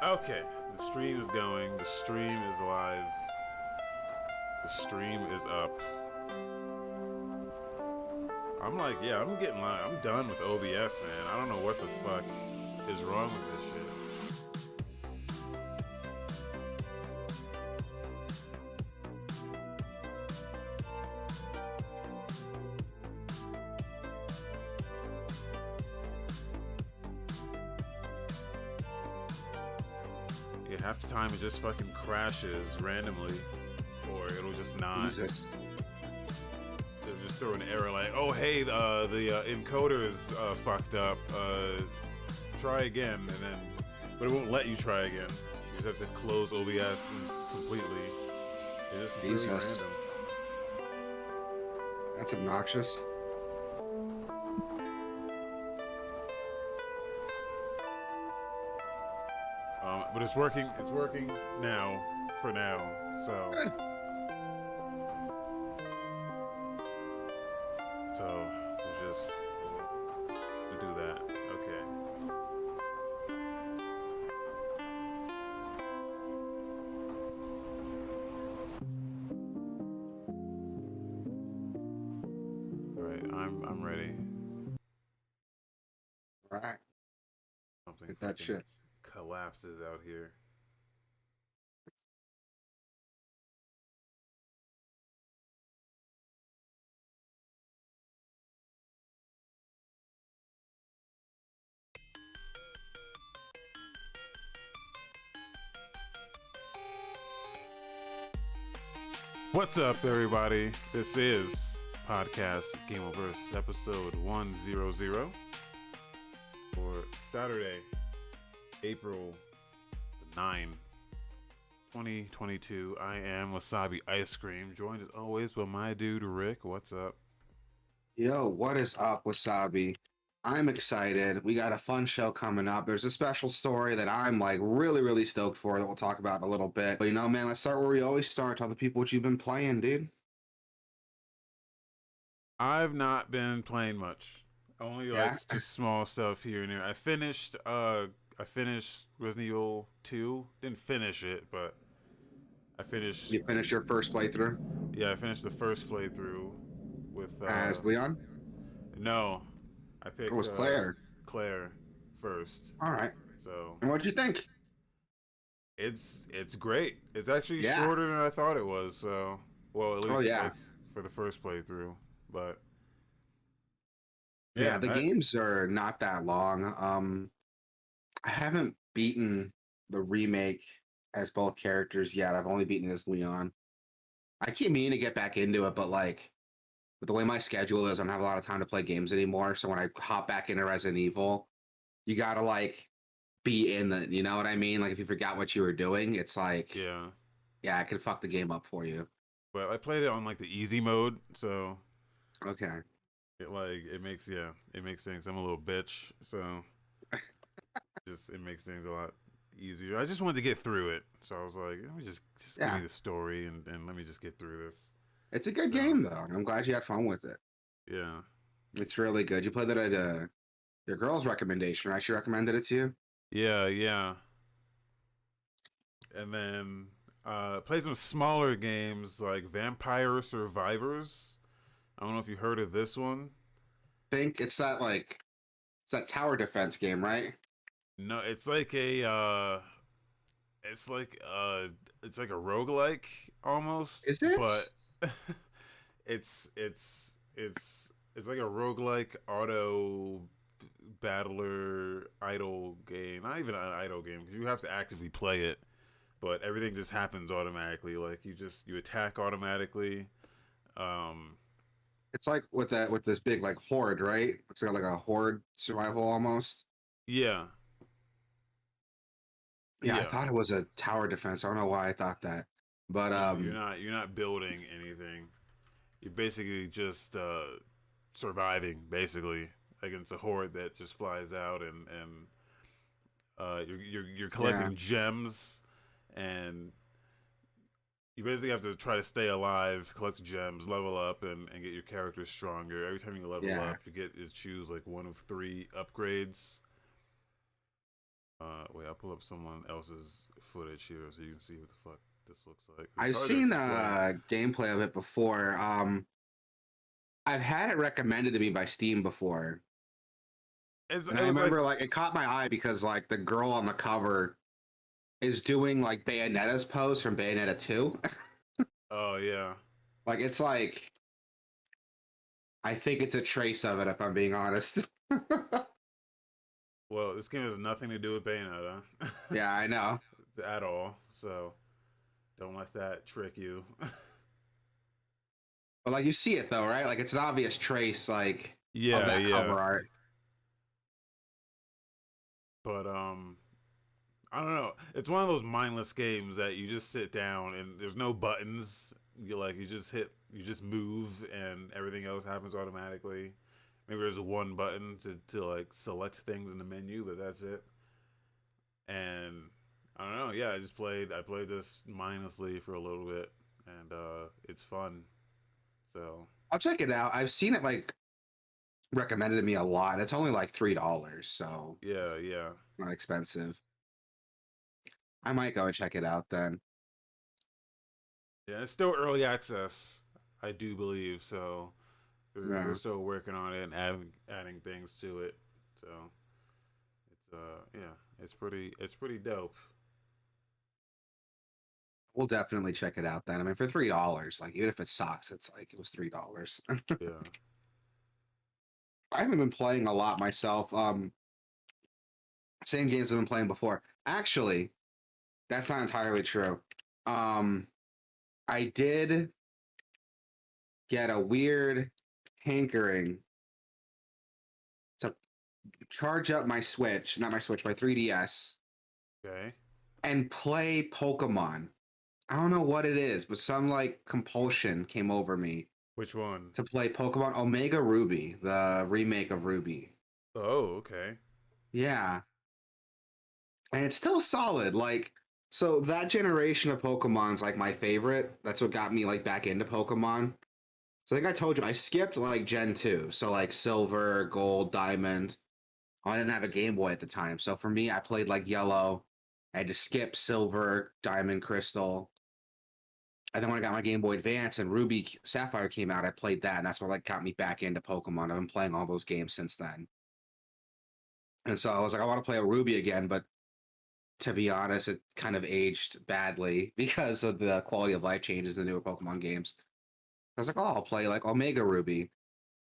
Okay, the stream is going. The stream is live. The stream is up. I'm like, yeah, I'm getting live. I'm done with OBS, man. I don't know what the fuck is wrong with this shit. Yeah, half the time it just fucking crashes randomly, or it'll just not. Jesus. They'll just throw an error like, oh hey, the encoder is fucked up. Try again, and then, but it won't let you try again. You just have to close OBS completely. It's just completely Jesus. random. That's obnoxious. But it's working. It's working now. For now, so. Good. So we'll do that. Okay. All right, I'm ready. All right. Something Get that fucking shit. collapses out here. What's up, everybody? This is Podcast Game Oververse episode 100 for Saturday, April the 9th, 2022. I am Wasabi Ice Cream, joined as always by my dude Rick. What's up? Yo, what is up, Wasabi? I'm excited. We got a fun show coming up. There's a special story that I'm like really stoked for that we'll talk about in a little bit. But you know, man, let's start where we always start. Tell the people what you've been playing, dude. I've not been playing much. Only like Yeah. just small stuff here and there. I finished Resident Evil 2. Didn't finish it, but I finished. You finished your first playthrough Yeah, I finished the first playthrough with as Leon? no, I Or picked was Claire? Claire first. All right. So And what'd you think? it's great. It's actually Yeah. shorter than I thought it was. So well, at least yeah. like, for the first playthrough, but Yeah, the I, games are not that long. I haven't beaten the remake as both characters yet. I've only beaten it as Leon. I keep meaning to get back into it, but like with the way my schedule is, I don't have a lot of time to play games anymore. So when I hop back into Resident Evil, you gotta like be in the, you know what I mean? Like if you forgot what you were doing, it's like, yeah. yeah, I can fuck the game up for you. But I played it on like the easy mode, so Okay. it makes things. I'm a little bitch, so just it makes things a lot easier. I just wanted to get through it, so I was like, let me just give Yeah. me the story and let me just get through this. It's a good So, game though. I'm glad you had fun with it. yeah, It's really good. You played it at your girl's recommendation, right? She recommended it to you? yeah. And then played some smaller games like Vampire Survivors. I don't know if you heard of this one. Think it's that like it's that tower defense game, right? No, it's like it's like it's like a roguelike almost, Is it? but it's like a roguelike auto battler idle game. Not even an idle game because you have to actively play it, but everything just happens automatically. Like you attack automatically. Um, It's like with this big like horde, right? It's like a horde survival almost. yeah, Yeah, I yeah. thought it was a tower defense. I don't know why I thought that. But No, you're not building anything. You're basically just surviving basically against a horde that just flies out and you're collecting yeah. gems and you basically have to try to stay alive, collect gems, level up, and get your character stronger. Every time you level Yeah. up, you choose like one of 3 upgrades. Wait, I'll pull up someone else's footage here so you can see what the fuck this looks like. It's I've hard to seen explain. gameplay of it before. I've had it recommended to me by Steam before, and It I was like, remember like it caught my eye because like the girl on the cover is doing like Bayonetta's pose from Bayonetta 2. oh yeah. Like it's like I think it's a trace of it if I'm being honest. Well, this game has nothing to do with Bayonetta Yeah, I know. at all. So don't let that trick you. But like you see it though, right? Like it's an obvious trace like of Yeah, that yeah. cover art. But I don't know. It's one of those mindless games that you just sit down and there's no buttons. You just hit, you just move, and everything else happens automatically. Maybe there's one button to like select things in the menu, but that's it. And I don't know. Yeah, I played this mindlessly for a little bit, and it's fun. So I'll check it out. I've seen it like recommended to me a lot. It's only like $3, so yeah, yeah, not expensive. I might go and check it out then. yeah. It's still early access, I do believe. So they're Yeah. still working on it and adding things to it. So it's yeah, it's pretty dope. We'll definitely check it out then. I mean, for $3, like even if it sucks, it's like it was $3. Yeah. I haven't been playing a lot myself. Same games I've been playing before. Actually, that's not entirely true. Um, I did get a weird hankering to charge up my Switch, not my Switch, my 3DS, Okay. and play Pokemon. I don't know what it is, but some like compulsion came over me Which one? to play Pokemon Omega Ruby, the remake of Ruby. Oh, okay. Yeah. And it's still solid. Like, so that generation of Pokemon's like my favorite. That's what got me like back into Pokemon. So I think I told you I skipped like Gen 2. So like Silver, Gold, Diamond. I didn't have a Game Boy at the time. So for me, I played like Yellow. I had to skip Silver, Diamond, Crystal. And then when I got my Game Boy Advance and Ruby Sapphire came out, I played that, and that's what like got me back into Pokemon. I've been playing all those games since then. And so I was like, I want to play a Ruby again, but to be honest, it kind of aged badly because of the quality of life changes in the newer Pokemon games. I was like, oh, I'll play like Omega Ruby.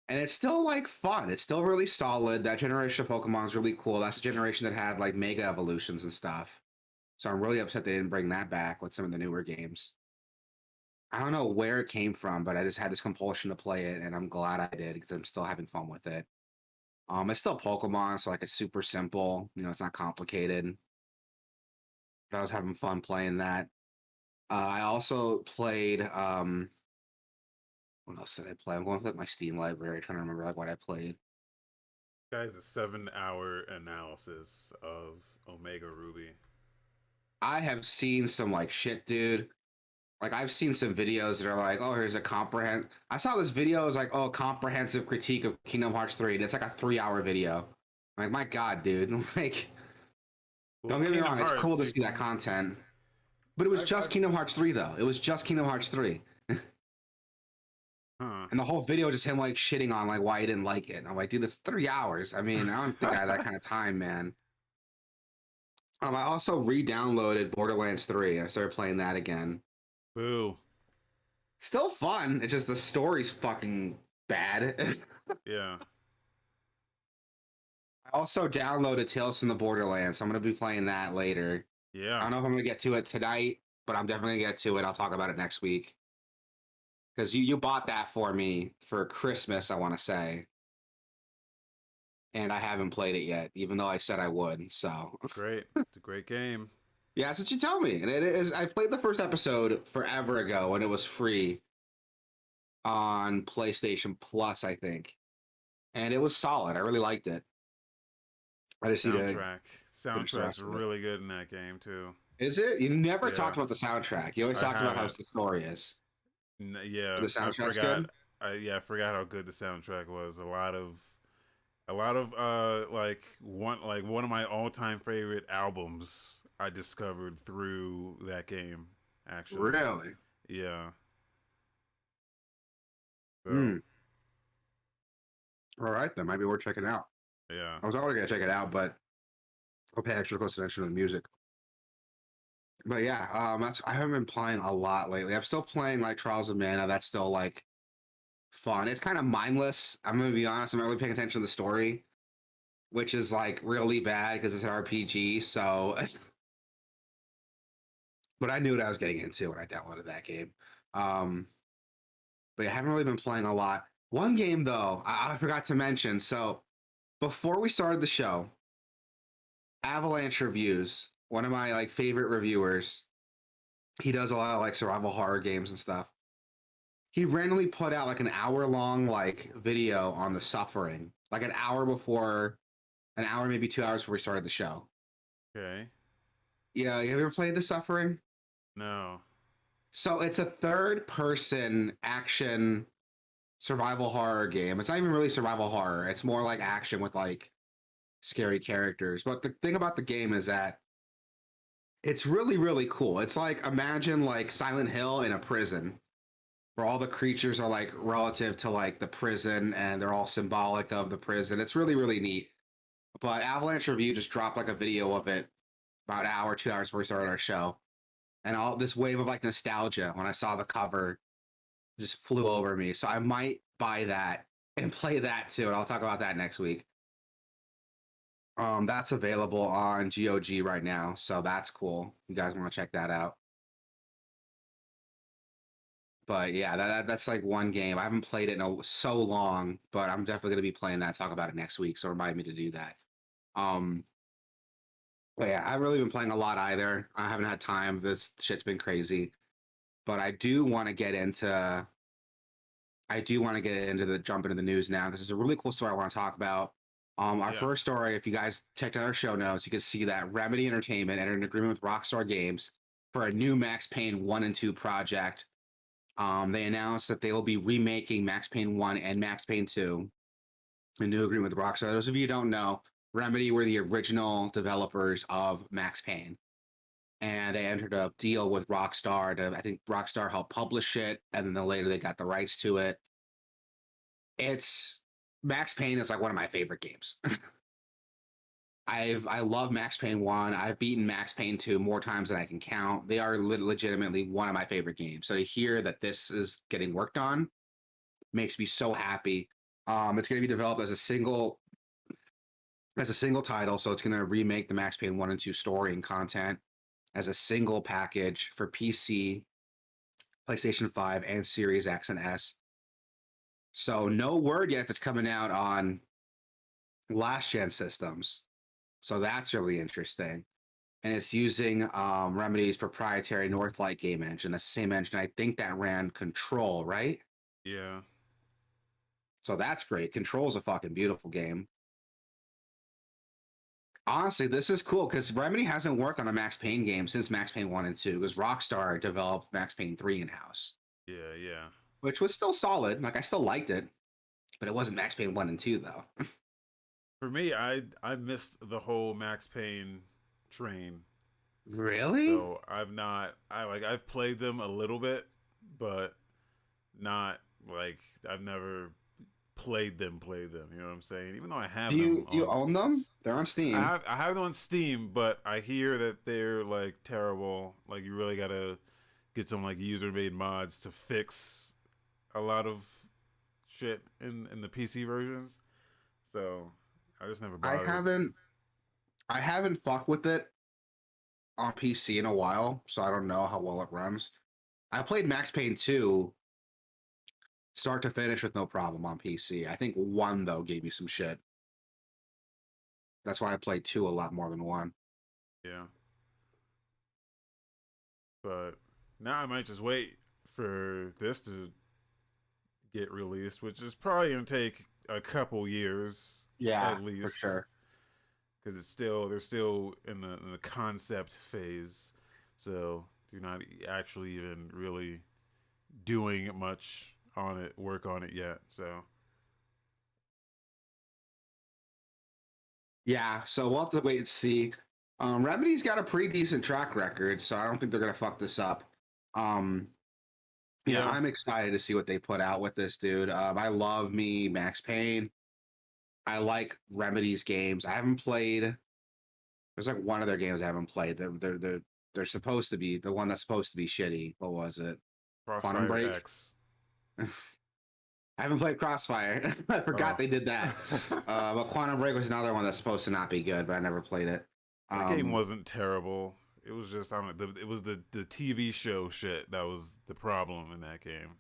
And it's still like fun. It's still really solid. That generation of Pokemon is really cool. That's the generation that had like mega evolutions and stuff. So I'm really upset they didn't bring that back with some of the newer games. I don't know where it came from, but I just had this compulsion to play it, and I'm glad I did because I'm still having fun with it. It's still Pokemon, so like it's super simple. You know, it's not complicated. But I was having fun playing that. I also played. What else did I play? I'm going through my Steam library, trying to remember like what I played. Guys, a 7 hour analysis of Omega Ruby. I have seen some like shit, dude. Like I've seen some videos that are like, oh, here's a comprehend. I saw this video. It was like, oh, comprehensive critique of Kingdom Hearts 3, and it's like a 3 hour video. I'm like, my God, dude. Like, Well, don't get me Kingdom wrong, it's cool Hearts, to you see that can. content. But it was just I've Kingdom Hearts 3 though. It was just Kingdom Hearts 3. huh. And the whole video just him like shitting on like why he didn't like it. And I'm like, dude, that's 3 hours. I mean, I don't think I had that kind of time, man. I also re-downloaded Borderlands 3 and I started playing that again. Boo. Still fun. It's just the story's fucking bad. Yeah. I also downloaded Tales from the Borderlands, so I'm gonna be playing that later. I Yeah. don't know if I'm gonna get to it tonight, but I'm definitely gonna get to it. I'll talk about it next week. Because you bought that for me for Christmas, I want to say, and I haven't played it yet, even though I said I would. So It's great. It's a great game. yeah, that's what you tell me. And it is. I played the first episode forever ago when it was free on PlayStation Plus, I think, and it was solid. I really liked it. I just need to Soundtrack. finish the Soundtrack's rest of it. really good in that game too. Is it? You never Yeah. talked about the soundtrack. You always I talked about how haven't. the story is. Yeah, The I soundtrack's forgot. good. I forgot how good the soundtrack was. A lot of A lot of like one of my all time favorite albums I discovered through that game. Actually, Really? yeah. So Hmm. All right, then maybe we're checking out. yeah, I was already gonna check it out, but I'll pay extra close attention to the music. But yeah, that's I haven't been playing a lot lately. I'm still playing like Trials of Mana. That's still like fun. It's kind of mindless. I'm gonna be honest. I'm not really paying attention to the story, which is like really bad because it's an RPG. So, but I knew what I was getting into when I downloaded that game. Um, but I haven't really been playing a lot. One game though, I forgot to mention. So before we started the show, Avalanche Reviews, one of my like favorite reviewers, he does a lot of like survival horror games and stuff. He randomly put out like an hour long like video on the suffering, like an hour before, an hour maybe 2 hours before we started the show. okay, Yeah, have you ever played the suffering? no, So it's a third person action survival horror game. It's not even really survival horror. It's more like action with like scary characters. But the thing about the game is that it's really really cool. It's like imagine like Silent Hill in a prison where all the creatures are like relative to like the prison and they're all symbolic of the prison. It's really really neat. But Avalanche Review just dropped like a video of it about an hour, 2 hours before we started our show. And all this wave of like nostalgia when I saw the cover just flew over me. So I might buy that and play that too. And I'll talk about that next week. That's available on GOG right now, so that's cool. You guys want to check that out? But yeah, that's like one game. I haven't played it in so long, but I'm definitely gonna be playing that. Talk about it next week, so remind me to do that. Um, but yeah, I haven't really been playing a lot either. I haven't had time. This shit's been crazy, but I do want to get into. I do want to get into the jump into the news now because there's a really cool story I want to talk about. Our yeah, first story, if you guys checked out our show notes, you can see that Remedy Entertainment entered an agreement with Rockstar Games for a new Max Payne 1 and 2 project. They announced that they will be remaking Max Payne 1 and Max Payne 2. A new agreement with Rockstar. Those of you who don't know, Remedy were the original developers of Max Payne. And they entered a deal with Rockstar to, I think Rockstar helped publish it, and then later they got the rights to it. It's Max Payne is like one of my favorite games. I love Max Payne 1. I've beaten Max Payne 2 more times than I can count. They are legitimately one of my favorite games. So to hear that this is getting worked on makes me so happy. It's going to be developed as a single title, so it's going to remake the Max Payne 1 and 2 story and content as a single package for PC, PlayStation 5, and Series X and S. So no word yet if it's coming out on last gen systems. So that's really interesting. And it's using Remedy's proprietary Northlight game engine. That's the same engine I think that ran Control, right? yeah. So that's great. Control's a fucking beautiful game. Honestly, this is cool because Remedy hasn't worked on a Max Payne game since Max Payne 1 and 2 because Rockstar developed Max Payne 3 in house, Yeah, yeah. which was still solid. Like, I still liked it, but it wasn't Max Payne 1 and 2, though. For me, I missed the whole Max Payne train. Really? So I've played them a little bit, but not like I've never played them. You know what I'm saying? Even though I Do have them you on, own them? They're on Steam. I have them on Steam, but I hear that they're like terrible. Like you really gotta get some like user made mods to fix a lot of shit in the PC versions. So I just never I bothered. haven't I haven't fucked with it on PC in a while, so I don't know how well it runs. I played Max Payne 2 start to finish with no problem on PC. I think 1 though gave me some shit. That's why I played 2 a lot more than 1. Yeah, but now I might just wait for this to get released, which is probably gonna take a couple years Yeah, at for least, sure. because they're still in the concept phase, so they're not actually even really doing much on it, work on it yet. So Yeah, so we'll have to wait and see. Remedy's got a pretty decent track record, so I don't think they're gonna fuck this up. Um, yeah, Yeah. I'm excited to see what they put out with this dude. I love me Max Payne. I like Remedy's games. I haven't played. There's like one of their games I haven't played. They're supposed to be the one that's supposed to be shitty. What was it? Quantum Crossfire Break. X. I haven't played Crossfire. I forgot Oh. they did that. But Quantum Break was another one that's supposed to not be good, but I never played it. That game Um, wasn't terrible. It was just I don't know. It was the TV show shit that was the problem in that game.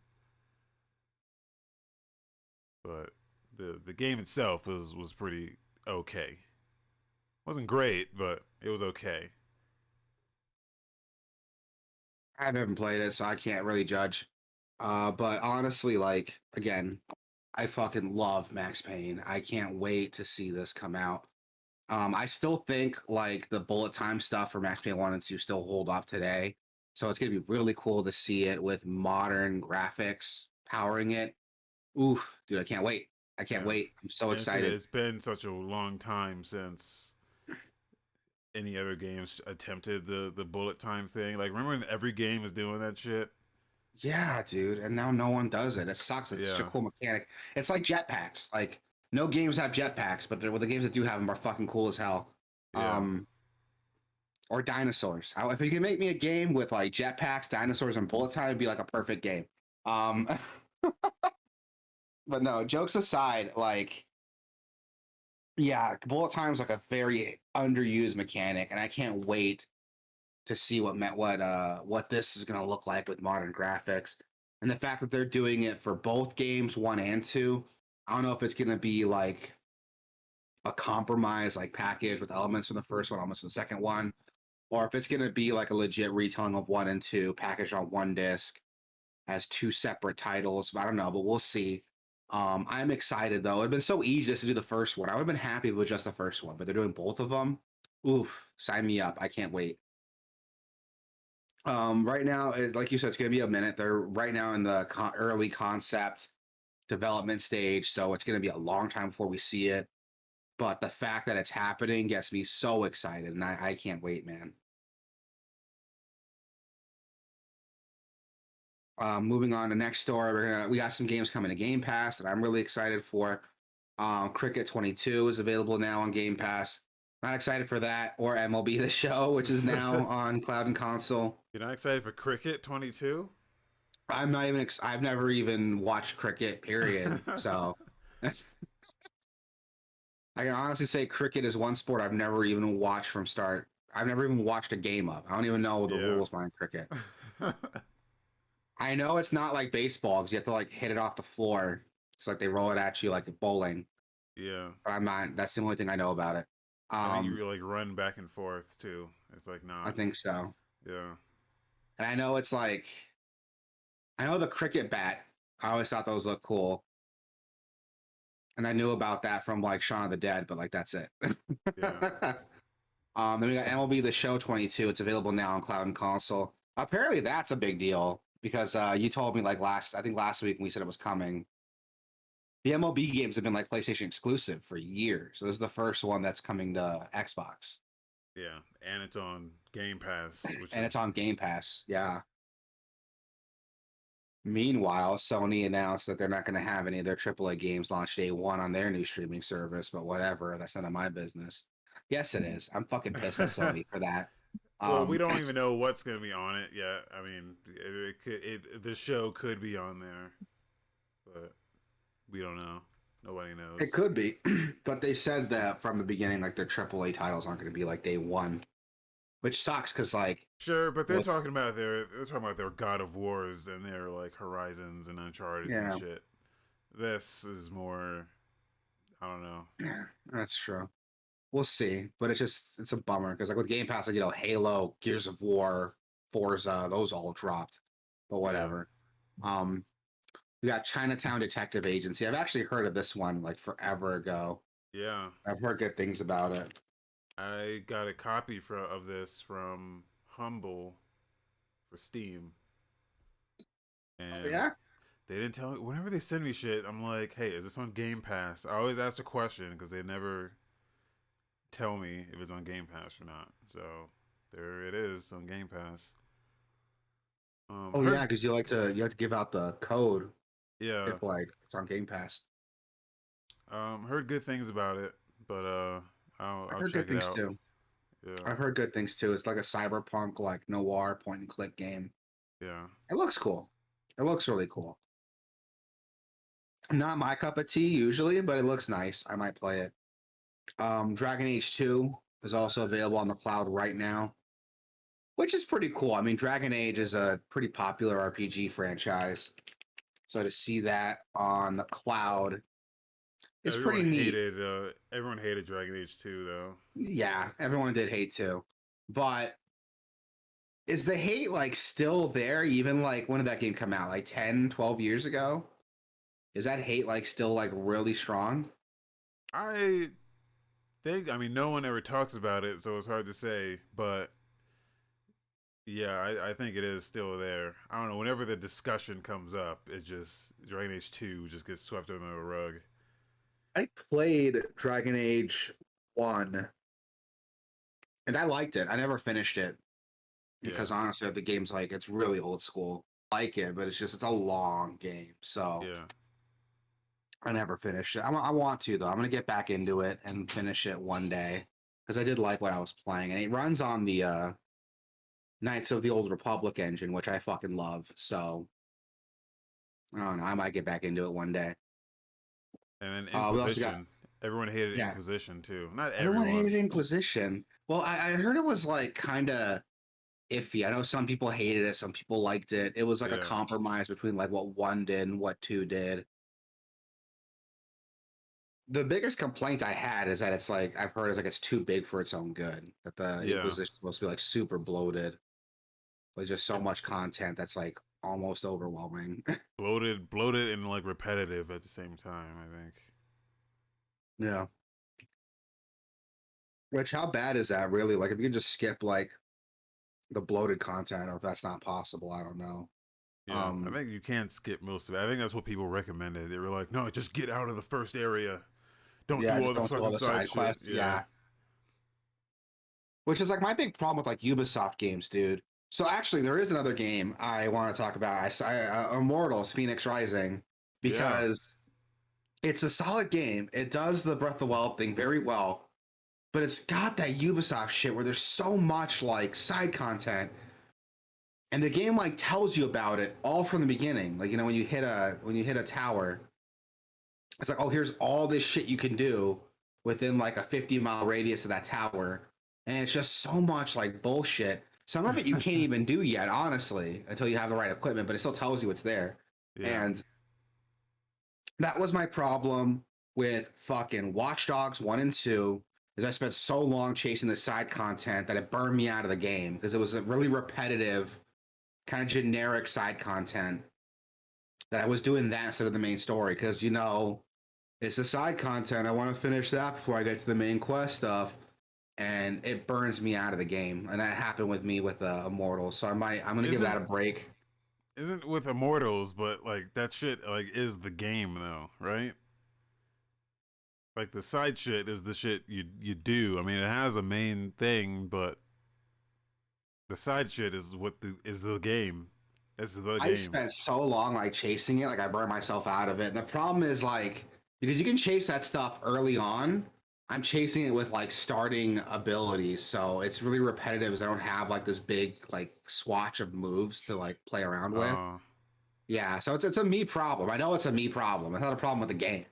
But the game itself was pretty okay. Wasn't great, but it was okay. I haven't played it, so I can't really judge. But honestly, like again, I fucking love Max Payne. I can't wait to see this come out. I still think like the bullet time stuff for Max Payne 1 and 2 still hold up today. So it's gonna be really cool to see it with modern graphics powering it. Oof, dude, I can't wait. I can't Yeah, wait. I'm so and excited. it's been such a long time since any other games attempted the bullet time thing. Like remember when every game was doing that shit? Yeah, dude. And now no one does it. It sucks. It's such a Yeah, cool mechanic. It's like jetpacks. Like no games have jetpacks, but well, the games that do have them are fucking cool as hell. yeah. Um, or dinosaurs. If you can make me a game with like jetpacks, dinosaurs, and bullet time, it'd be like a perfect game. Um, but no, jokes aside, like yeah, bullet time is like a very underused mechanic, and I can't wait to see what this is gonna look like with modern graphics. And the fact that they're doing it for both games, 1 and 2, I don't know if it's gonna be like a compromise like package with elements from the first one, elements from the second one, or if it's gonna be like a legit retelling of 1 and 2 packaged on one disc as two separate titles. I don't know, but we'll see. I'm excited though. It'd been so easy just to do the first one. I would have been happy with just the first one, but they're doing both of them. Oof, sign me up. I can't wait. Right now, like you said, it's going to be a minute. They're right now in the early concept development stage, so it's going to be a long time before we see it. But the fact that it's happening gets me so excited, and I can't wait, man. Moving on to next story, we got some games coming to Game Pass that I'm really excited for. Cricket 22 is available now on Game Pass. Not excited for that, or MLB The Show, which is now on cloud and console. You're not excited for Cricket 22? I'm not even. I've never even watched cricket. Period. So I can honestly say cricket is one sport I've never even watched from start. I've never even watched a game of. I don't even know the Yeah. rules behind cricket. I know it's not like baseball because you have to like hit it off the floor. It's like they roll it at you like bowling. Yeah. But I'm not. That's the only thing I know about it. I think you Um, like run back and forth too. It's like I not. think so. Yeah. And I know it's like I know the cricket bat. I always thought those looked cool, and I knew about that from like Shaun of the Dead, but like that's it. Yeah. Then we got MLB The Show 22. It's available now on cloud and console. Apparently, that's a big deal because you told me like I think last week when we said it was coming. The MLB games have been like PlayStation exclusive for years. So this is the first one that's coming to Xbox, Yeah. And it's on Game Pass, which and it's is on Game Pass. Yeah. Meanwhile, Sony announced that they're not going to have any of their AAA games launch day one on their new streaming service, but whatever. That's none of my business. Yes, it is. I'm fucking pissed at Sony for that. well, we Um, don't even know what's going to be on it yet. I mean, the show could be on there, but we don't know. Nobody It knows. could be, but they said that from the beginning, like their AAA titles aren't going to be like day one, which sucks because like Sure, but with they're talking about their God of Wars and their like Horizons and Uncharted and yeah, shit. This is more I don't know. yeah, that's true. We'll see, but it's a bummer because like with Game Pass, like Halo, Gears of War, Forza, those all dropped, but Yeah. whatever. Um, we got Chinatown Detective Agency. I've actually heard of this one like forever ago. Yeah. I've heard good things about it. I got a copy of this from Humble for Steam, Oh and yeah, they didn't tell me. Whenever they send me shit, I'm like, "Hey, is this on Game Pass?" I always ask a question because they never tell me if it's on Game Pass or not. So there it is on Game Pass. Oh yeah, Heard because you like to give out the code yeah, if like it's on Game Pass. heard good things about it, but I've I'll heard check good it things out. too. Yeah, I've heard good things too. It's like a cyberpunk, like noir point and click game. yeah. It looks cool. It looks really cool. Not my cup of tea usually, but it looks nice. I might play it. Dragon Age 2 is also available on the cloud right now, which is pretty cool. I mean, Dragon Age is a pretty popular RPG franchise. So to see that on the cloud is pretty neat. Everyone hated Dragon Age 2 though. Yeah, everyone did hate too. But is the hate like still there even like when did that game come out? Like 10, 12 years ago? Is that hate like still like really strong? I I mean, no one ever talks about it, so it's hard to say. But yeah, I think it is still there. I don't know. Whenever the discussion comes up, it just Dragon Age 2 just gets swept under the rug. I played Dragon Age 1 and I liked it. I never finished it Yeah, because honestly, the game's like it's really old school. I like it, but it's a long game, so yeah. I never finished it. I want to though. I'm gonna get back into it and finish it one day because I did like what I was playing, and it runs on the Knights of the Old Republic engine, which I fucking love. So I don't know. I might get back into it one day. And then We also got Inquisition. Everyone hated yeah. Inquisition too. Not Everyone everyone. hated Inquisition. Well, I heard it was like kind of iffy. I know some people hated it, some people liked it. It was like a Yeah. compromise between like what one did and what two did. The biggest complaint I had is that it's like I've heard is like it's too big for its own good. That the Yeah. Inquisition is supposed to be like super bloated with just so It's much content that's like almost overwhelming. bloated and like repetitive at the same time, I think. Yeah. Which how bad is that really? Like if you can just skip like the bloated content, or if that's not possible, I don't know. Yeah. I Um, think you can't skip most of it. I think that's what people recommended. They were like, no, just get out of the first area. Don't yeah, do just all the don't do all fucking the side side shit. quests. Yeah. Yeah. Which is like my big problem with like Ubisoft games, dude. So actually, there is another game I want to talk about. Immortals: Phoenix Rising, Yeah. because it's a solid game. It does the Breath of the Wild thing very well, but it's got that Ubisoft shit where there's so much like side content, and the game like tells you about it all from the beginning. Like when you hit a tower, it's like, oh, here's all this shit you can do within like a 50-mile radius of that tower. And it's just so much like bullshit. Some of it you can't even do yet, honestly, until you have the right equipment, but it still tells you it's there. Yeah. And that was my problem with fucking Watch Dogs 1 and 2, is I spent so long chasing the side content that it burned me out of the game because it was a really repetitive, kind of generic side content that I was doing that instead of the main story. Because it's the side content. I want to finish that before I get to the main quest stuff, and it burns me out of the game. And that happened with me with Immortals. So I'm gonna give that Isn't a break. isn't with Immortals, but like that shit like is the game though, right? Like the side shit is the shit you do. I mean, it has a main thing, but the side shit is is the game. It's the I game. spent so long like chasing it, like I burned myself out of it. And the problem is like because you can chase that stuff early on. I'm chasing it with like starting abilities, so it's really repetitive. As I don't have like this big like swatch of moves to like play around with. Uh, Yeah, so it's a me problem. I know it's a me problem. It's not a problem with the game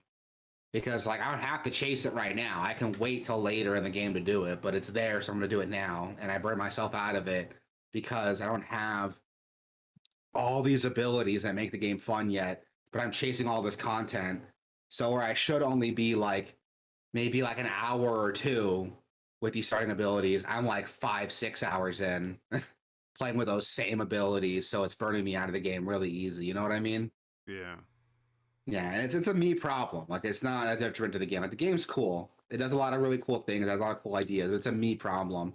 because like I don't have to chase it right now. I can wait till later in the game to do it, but it's there, so I'm gonna do it now. And I burn myself out of it because I don't have all these abilities that make the game fun yet. But I'm chasing all this content, so where I should only be like maybe like an hour or two with these starting abilities, I'm like 5, 6 hours in playing with those same abilities, so it's burning me out of the game really easy. You know what I mean? yeah. Yeah, and it's a me problem. Like it's not a detriment to the game. Like the game's cool. It does a lot of really cool things. It has a lot of cool ideas. But it's a me problem.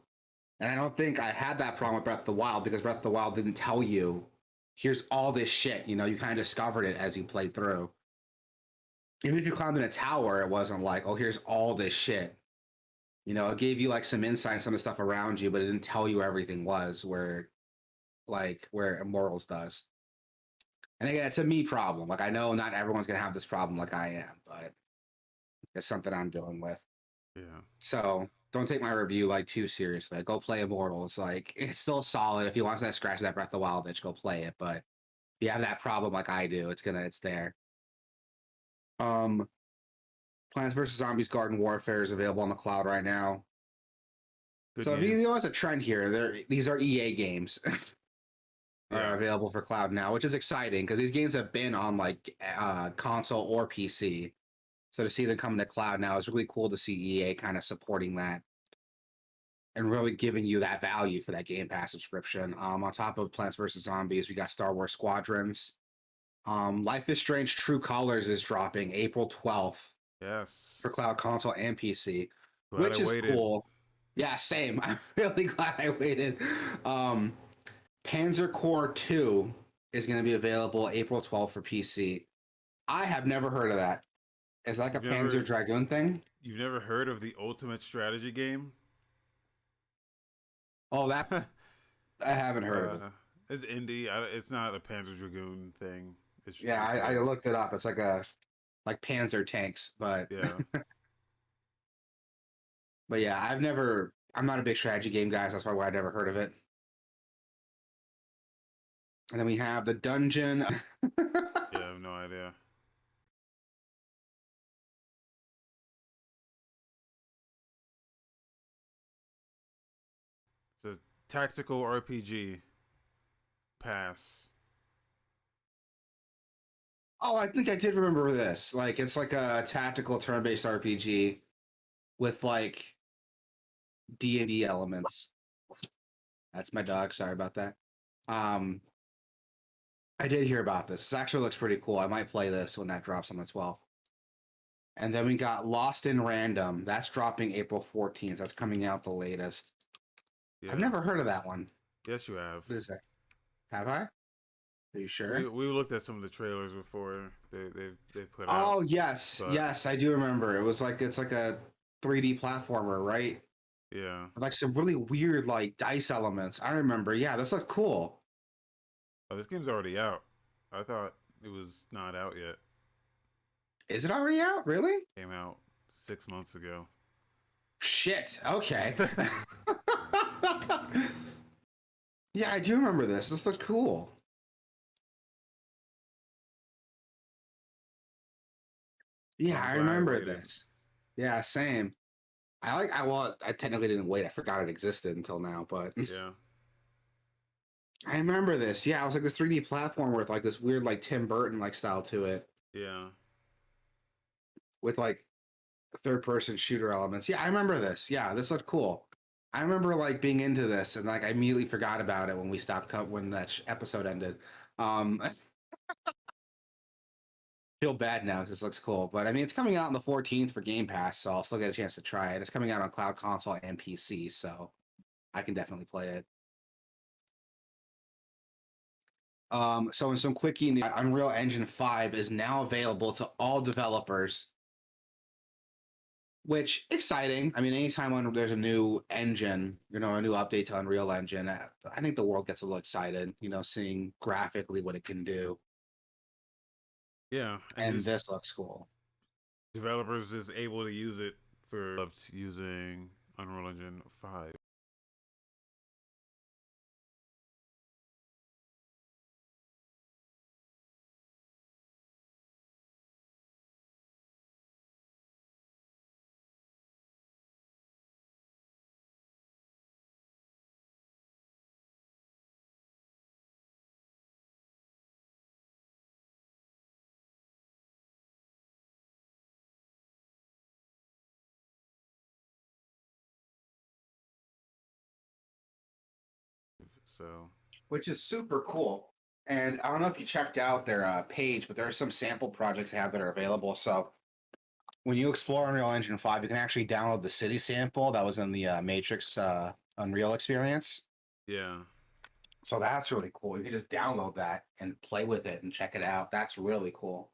And I don't think I had that problem with Breath of the Wild because Breath of the Wild didn't tell you, here's all this shit. You kind of discovered it as you played through. Even if you climbed in a tower, it wasn't like, oh, here's all this shit. You know, it gave you like some insights on the stuff around you, but it didn't tell you everything was where Immortals does. And again, it's a me problem. Like I know not everyone's gonna have this problem like I am, but it's something I'm dealing with. Yeah. So don't take my review like too seriously. Like, go play Immortals. Like it's still solid. If you want to scratch that Breath of the Wild itch, go play it. But if you have that problem like I do, it's there. Um, Plants vs Zombies Garden Warfare is available on the cloud right now. Good So if you game. notice a trend here, these are EA games are Yeah. available for cloud now, which is exciting because these games have been on like console or PC. So to see them coming to cloud now is really cool to see EA kind of supporting that and really giving you that value for that Game Pass subscription. On top of Plants vs Zombies, we got Star Wars Squadrons. Life is Strange True Colors is dropping April 12th Yes. for cloud console and PC, Glad I which is waited. cool. Yeah, same. I'm really glad I waited. Um, Panzer Corps 2 is going to be available April 12th for PC. I have never heard of that. Is that like a You've Panzer never Dragoon thing? you've never heard of the ultimate strategy game? Oh, that I haven't heard of it. It's indie. It's not a Panzer Dragoon thing. Yeah, It's I like looked it up. It's like Panzer tanks, but yeah. but yeah, I'm not a big strategy game guy, so that's probably why I never heard of it. And then we have the dungeon. Yeah, I have no idea. It's a tactical RPG. Pass. Oh, I think I did remember this. Like it's like a tactical turn-based RPG with like D&D elements. That's my dog. Sorry about that. Um, I did hear about this. This actually looks pretty cool. I might play this when that drops on the 12th. And then we got Lost in Random. That's dropping April 14th. That's coming out the latest. I've Yeah. never heard of that one. Yes, you have. What is that? Have I? Are you sure? We looked at some of the trailers before they put out, Oh yes, but yes, I do remember. It's like a 3D platformer, right? yeah. Like some really weird like dice elements. I remember. Yeah, this looked cool. Oh, this game's already out. I thought it was not out yet. Is it already out? Really? Came out 6 months ago. Shit. Okay. Yeah, I do remember this. This looked cool. Yeah, I'm I glad I remember waited. this. Yeah, same. I technically didn't wait. I forgot it existed until now, but Yeah. I remember this. Yeah, it was like this 3D platform with like this weird like Tim Burton like style to it Yeah. with like third person shooter elements. Yeah, I remember this. Yeah, this looked cool. I remember like being into this and like I immediately forgot about it when we stopped cut when that episode ended. I feel bad now because this looks cool, but I mean it's coming out on the 14th for Game Pass, so I'll still get a chance to try it. It's coming out on cloud console and PC, so I can definitely play it. So in some quickie news, Unreal Engine 5 is now available to all developers, which exciting. I mean, anytime there's a new engine, you know, a new update to Unreal Engine, I think the world gets a little excited, you know, seeing graphically what it can do. Yeah. And And just this looks cool. developers is able to use it for using Unreal Engine 5. So Which is super cool. And I don't know if you checked out their page, but there are some sample projects they have that are available. So when you explore Unreal Engine 5, you can actually download the city sample that was in the Matrix Unreal experience. yeah. So that's really cool. You can just download that and play with it and check it out. That's really cool.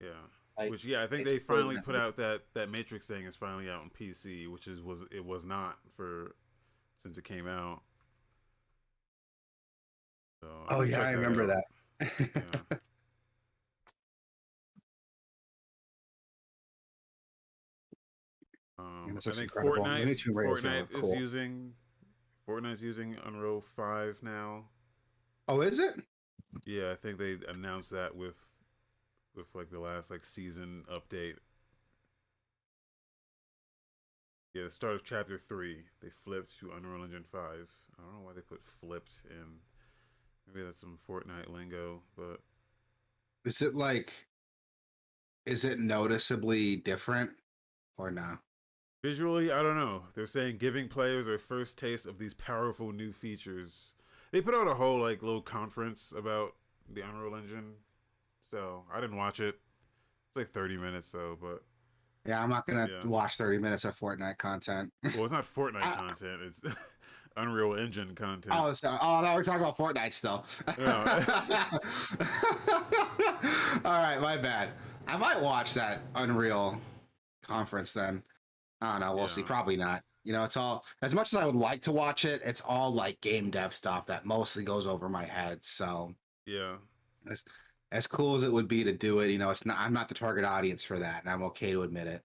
Yeah. Like, Which I think it's they finally brilliant. put out that Matrix thing is finally out on PC, which was not for since it came out. So I'm Oh gonna yeah, check I that remember out. that. Yeah. This I looks think incredible. The new Tomb Raider is gonna look cool. Fortnite's using Unreal 5 now. Oh, is it? Yeah, I think they announced that with like the last like season update. Yeah, the start of chapter 3, they flipped to Unreal Engine 5. I don't know why they put flipped in. Maybe that's some Fortnite lingo, but Is it like? Is it noticeably different or no? visually, I don't know. They're saying giving players their first taste of these powerful new features. They put out a whole like little conference about the Unreal Engine. So I didn't watch it. It's like 30 minutes though, but Yeah, I'm not gonna yeah. watch 30 minutes of Fortnite content. Well, it's not Fortnite I, content. It's Unreal Engine content. oh, no, we're talking about Fortnite still. Yeah. All right, my bad. I might watch that Unreal conference then. I don't know. We'll see. Yeah. Probably not. You know, it's all as much as I would like to watch it. It's all like game dev stuff that mostly goes over my head. So Yeah. as as cool as it would be to do it, you know, it's not. I'm not the target audience for that, and I'm okay to admit it.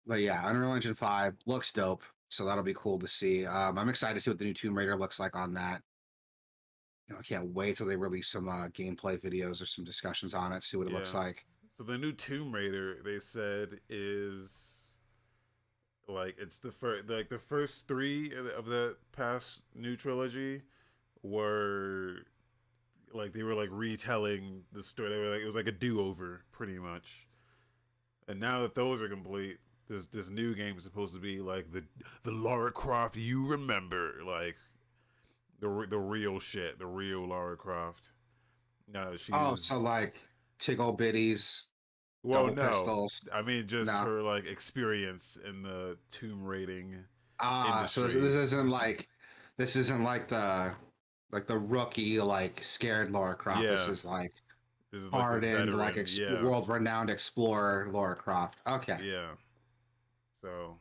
But yeah, Unreal Engine 5 looks dope, so that'll be cool to see. I'm excited to see what the new Tomb Raider looks like on that. You know, I can't wait till they release some gameplay videos or some discussions on it, see what it looks Yeah. like. So the new Tomb Raider, they said, is like it's the first three of the past new trilogy were like they were like retelling the story. They were like it was like a do over pretty much. And now that those are complete, this new game is supposed to be like the Lara Croft you remember, like the real shit, the real Lara Croft. No, Oh, so she's like tickle bitties, well, double no, pistols. I mean just No. her like experience in the tomb raiding Ah, so this industry. isn't like the rookie like scared Laura Croft. This Yeah, is like this is like the hardened, like veteran. Yeah, world renowned explorer Laura Croft. Okay, yeah. So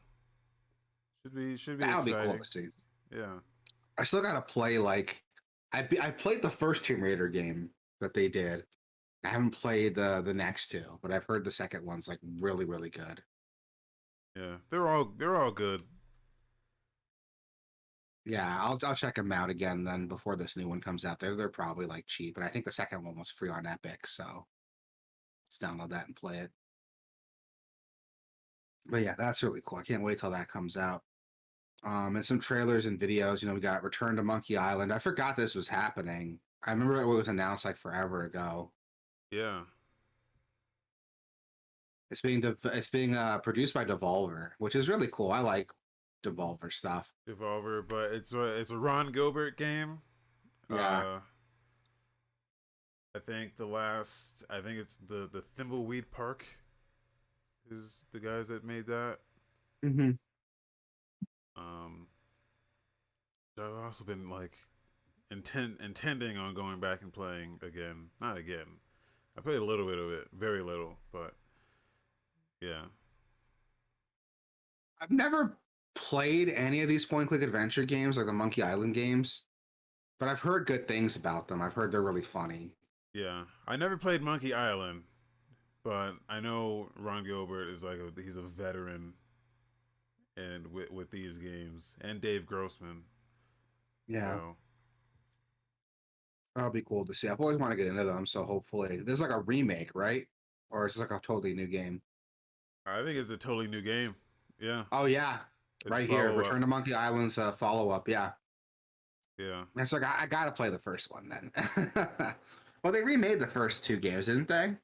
should be that'll be cool to exciting. see. Yeah, I still gotta play like I played the first Tomb Raider game that they did. I haven't played the next two, but I've heard the second one's like really really good. yeah. They're all good. Yeah, I'll check them out again then before this new one comes out. They're probably like cheap, and I think the second one was free on Epic, so let's download that and play it. But yeah, that's really cool. I can't wait till that comes out. And some trailers and videos. You know, we got Return to Monkey Island. I forgot this was happening. I remember it was announced like forever ago. Yeah, It's being produced by Devolver, which is really cool. I like Devolver stuff. Devolver, but it's a Ron Gilbert game. Yeah. Uh, I think it's the Thimbleweed Park is the guys that made that. Hmm. Um, I've also been like intending on going back and playing again. Not again. I played a little bit of it, very little, but yeah, I've never played any of these point click adventure games like the Monkey Island games, but I've heard good things about them. I've heard they're really funny. yeah. I never played Monkey Island, but I know Ron Gilbert is like he's a veteran and with these games, and Dave Grossman. Yeah, So that'll be cool to see. I've always wanted to get into them, so hopefully this is like a remake, right? Or is this like a totally new game? I think it's a totally new game. Yeah, Oh yeah, it's a right here, follow Return up. to Monkey Island's follow up. Yeah, Yeah, and so I gotta play the first one then. Well, they remade the first two games, didn't they?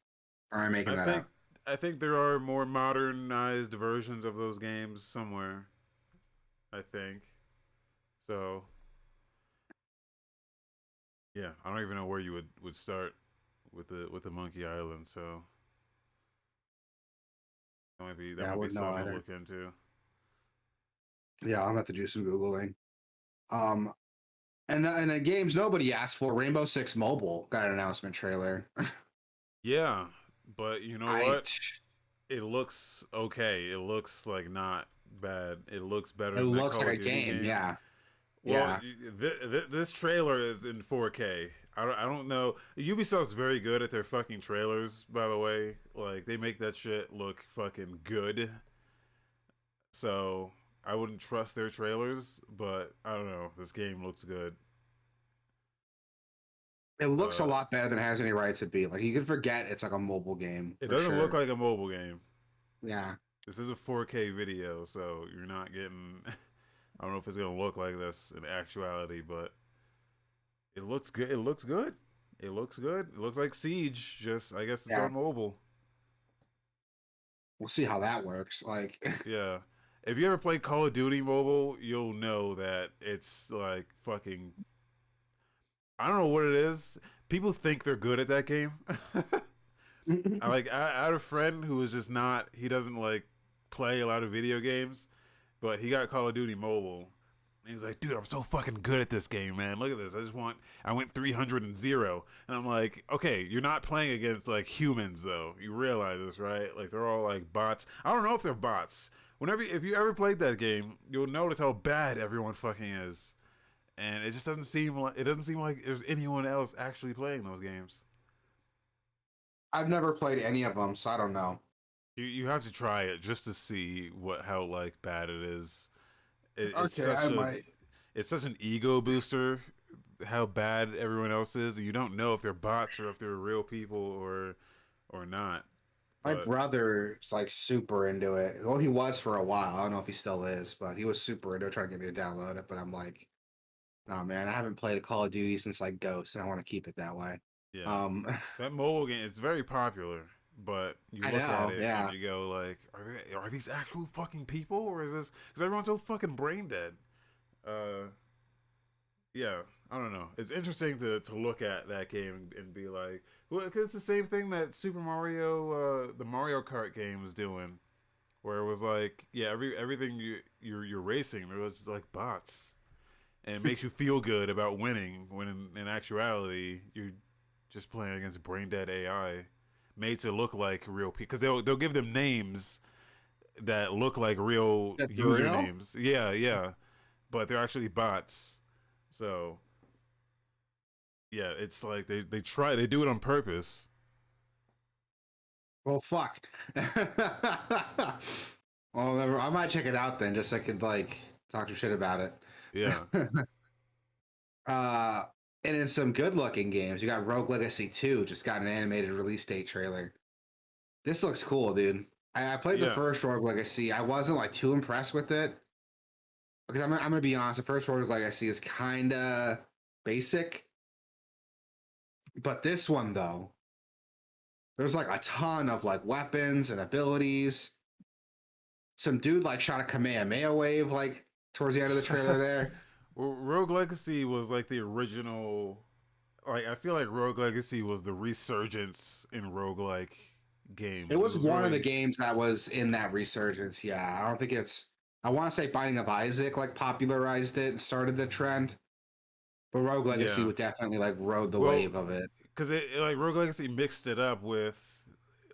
Or am I making I that think up? I think there are more modernized versions of those games somewhere. I think so. Yeah, I don't even know where you would start with the Monkey Island. So that Yeah, I might be wouldn't know something to either. look into. Yeah, I'm gonna have to do some googling. Um, and the games nobody asked for, Rainbow Six Mobile got an announcement trailer. Yeah, but you know I what? It looks okay. It looks like not bad. It looks better It than that looks Call like of a Duty game. game. Yeah. Well, Yeah. this trailer is in 4K. I don't know. Ubisoft's very good at their fucking trailers, by the way. Like they make that shit look fucking good. So I wouldn't trust their trailers, but I don't know. This game looks good. It looks a Uh, lot better than it has any right to be. Like you can forget it's like a mobile game it for doesn't look sure. like a mobile game. Yeah. This is a 4K video, so you're not getting. I don't know if it's gonna look like this in actuality, but it looks good. It looks good. It looks good. It looks like Siege. Just I guess it's Yeah. on mobile. We'll see how that works. Like Yeah. If you ever played Call of Duty mobile, you'll know that it's like fucking. I don't know what it is. People think they're good at that game. I had a friend who was just not. He doesn't like play a lot of video games, but he got Call of Duty mobile. And he was like, dude, I'm so fucking good at this game, man. Look at this. I went 300 and 0. And I'm like, okay, you're not playing against like humans though. You realize this, right? Like they're all like bots. I don't know if they're bots. If you ever played that game, you'll notice how bad everyone fucking is. And it just doesn't seem like there's anyone else actually playing those games. I've never played any of them, so I don't know. You have to try it just to see how like bad it is. It's Okay, I might. it's such an ego booster how bad everyone else is, and you don't know if they're bots or if they're real people or not. My But brother's like super into it. Well, he was for a while. I don't know if he still is, but he was super into it, trying to get me to download it. But I'm like, no, man, I haven't played a Call of Duty since like Ghost, and I want to keep it that way. yeah, Um, that mobile game it's very popular. But you I look at know, it and yeah. you go like, are these actual fucking people or is this because everyone's so fucking brain dead? Uh, yeah, I don't know. It's interesting to look at that game and be like, well, because it's the same thing that Super Mario, the Mario Kart game was doing, where it was like, yeah, everything you're racing, there was just like bots, and it makes you feel good about winning when in actuality you're just playing against brain dead AI, made to look like real people because they'll give them names that look like real That's for real? usernames. Yeah, yeah, but they're actually bots. So yeah, it's like they do it on purpose. Well, fuck. Well, I might check it out then, just so I could like talk some shit about it. Yeah, uh, and in some good-looking games, you got Rogue Legacy 2, just got an animated release date trailer. This looks cool, dude. I played the yeah, first Rogue Legacy. I wasn't like too impressed with it because I'm gonna be honest. The first Rogue Legacy is kind of basic, but this one though, there's like a ton of like weapons and abilities. Some dude like shot a Kamehameha wave like towards the end of the trailer there. well, Rogue Legacy was like the original. Like I feel like Rogue Legacy was the resurgence in roguelike It games. It was was one of the really games that was in that resurgence. Yeah, I don't think it's. I want to say Binding of Isaac like popularized it and started the trend, but Rogue Legacy yeah. would definitely like rode the Well, wave of it. because it like Rogue Legacy mixed it up with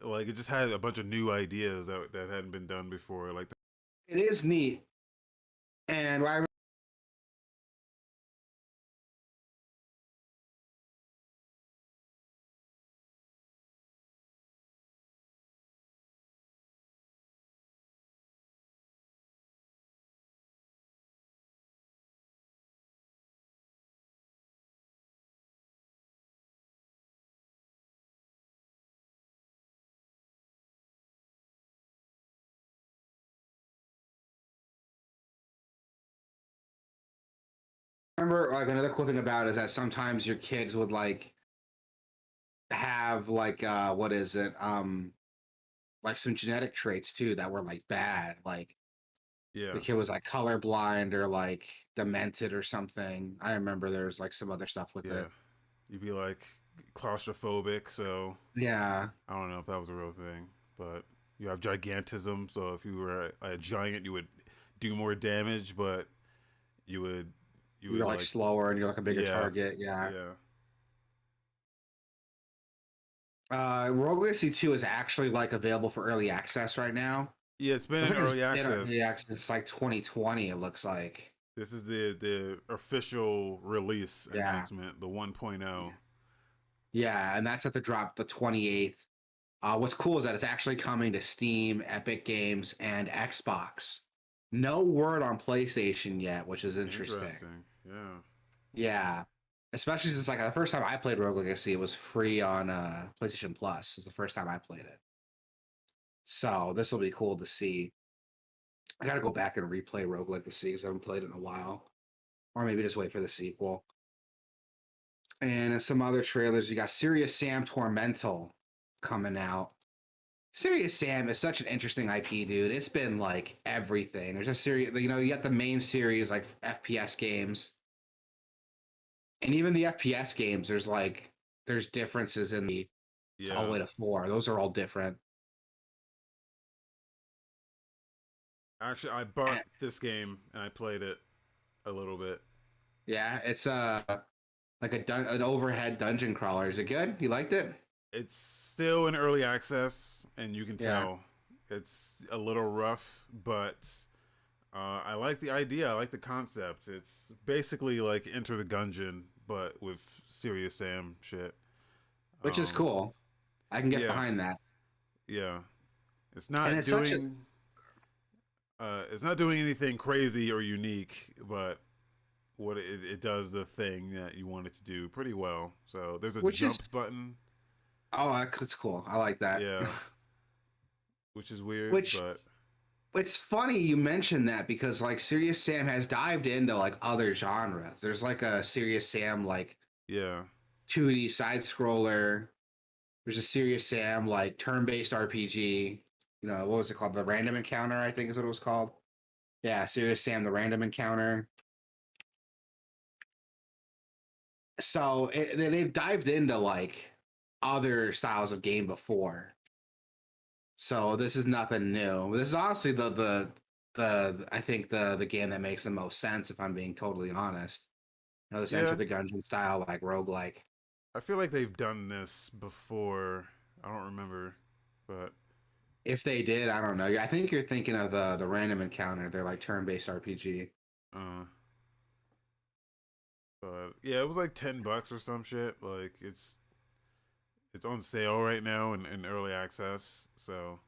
like it just had a bunch of new ideas that hadn't been done before. Like It is neat, and I remember like another cool thing about it is that sometimes your kids would have what is it like some genetic traits too that were like bad, like yeah, the kid was like colorblind or like demented or something. I remember there's like some other stuff with yeah. it. You'd be like claustrophobic, so Yeah. I don't know if that was a real thing, but you have gigantism. So if you were a giant, you would do more damage, but you would you You're would like like slower and you're like a bigger yeah, target. Yeah. yeah, Rogue Legacy 2 is actually like available for early access right now. Yeah, it's been Looks in like it's early been early access. access since like 2020. It looks like. This is the official release Yeah, announcement, the 1.0. yeah, and that's at the drop the 28th. What's cool is that it's actually coming to Steam, Epic Games, and Xbox. No word on PlayStation yet, which is interesting. Interesting. Yeah. Yeah, especially since like the first time I played Rogue Legacy, it was free on PlayStation Plus. It's the first time I played it, so this will be cool to see. I got to go back and replay Rogue Legacy because I haven't played it in a while, or maybe just wait for the sequel. And in some other trailers, you got Serious Sam Tormental coming out. Serious Sam is such an interesting IP, dude. It's been like everything. There's a series, you got the main series like FPS games, and even the FPS games. There's differences in the all the Yeah. way to four. Those are all different. Actually, I bought And, this game and I played it a little bit. yeah, it's like an overhead dungeon crawler. Is it good? You liked it? It's still in early access, and you can Yeah. tell it's a little rough, but I like the idea. I like the concept. It's basically like Enter the Gungeon, but with Serious Sam shit. Which is cool. I can get Yeah, behind that. yeah. It's And not it's such a doing it's not doing anything crazy or unique, but what it does the thing that you want it to do pretty well. So there's a which is jump button, it's cool. I like that. yeah, which is weird, Which but it's funny you mentioned that because like Serious Sam has dived into like other genres. There's like a Serious Sam like yeah, 2D side scroller. There's a Serious Sam like turn-based RPG. What was it called? The Random Encounter, I think is what it was called. Yeah, Serious Sam the Random Encounter. So they've dived into like other styles of game before. So this is nothing new. This is honestly the I think the game that makes the most sense if I'm being totally honest. This Enter yeah. the Gungeon style like roguelike. I feel like they've done this before. I don't remember, but If they did, I don't know. I think you're thinking of the Random Encounter. They're like turn-based RPG. uh, but yeah, it was like $10 or some shit. Like it's on sale right now in early access, so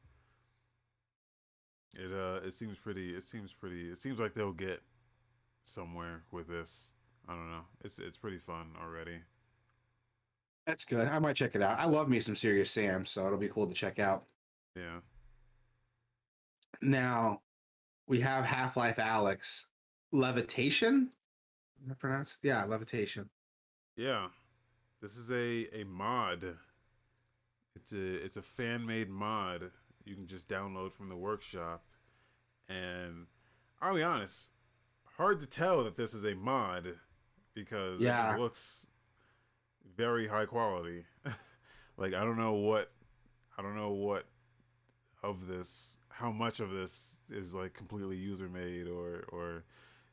it seems like they'll get somewhere with this. I don't know. It's pretty fun already. That's good. I might check it out. I love me some Serious Sam, so it'll be cool to check out. Yeah. Now we have Half-Life Alex Levitation. Is that pronounced? Yeah, Levitation. Yeah. This is a mod. It's a fan made mod you can just download from the workshop, and I'll be honest, hard to tell that this is a mod because it just Yeah, looks very high quality. Like I don't know what of this, how much of this is like completely user made or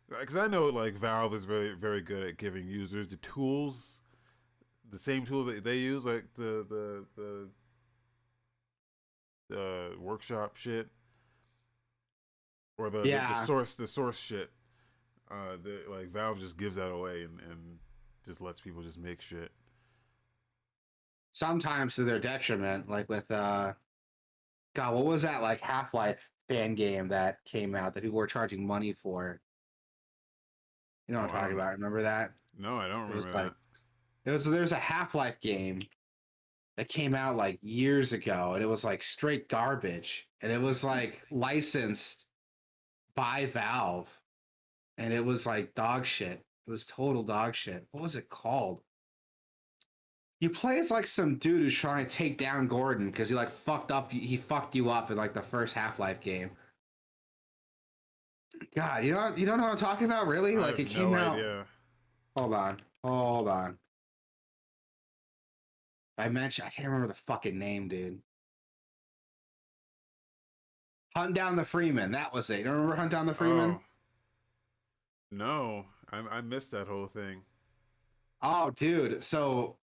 because I know like Valve is very good at giving users the tools, the same tools that they use, like the workshop shit or yeah. the source shit. Like Valve just gives that away and just lets people just make shit. Sometimes to their detriment, like with God, what was that like Half-Life fan game that came out that people were charging money for? You know Oh, what I'm talking about? Remember that? no, I don't It was remember like that. there's a Half-Life game that came out like years ago, and it was like straight garbage, and it was like licensed by Valve, and it was like dog shit. It was total dog shit. What was it called? You play as like some dude who's trying to take down Gordon because he like fucked up. He fucked you up in like the first Half-Life game. God, you don't know what I'm talking about, really? I Like have it came no out. idea. Hold on. I can't remember the fucking name, dude. Hunt Down the Freeman. That was it. You don't remember Hunt Down the Oh Freeman? no, I missed that whole thing. Oh, dude. So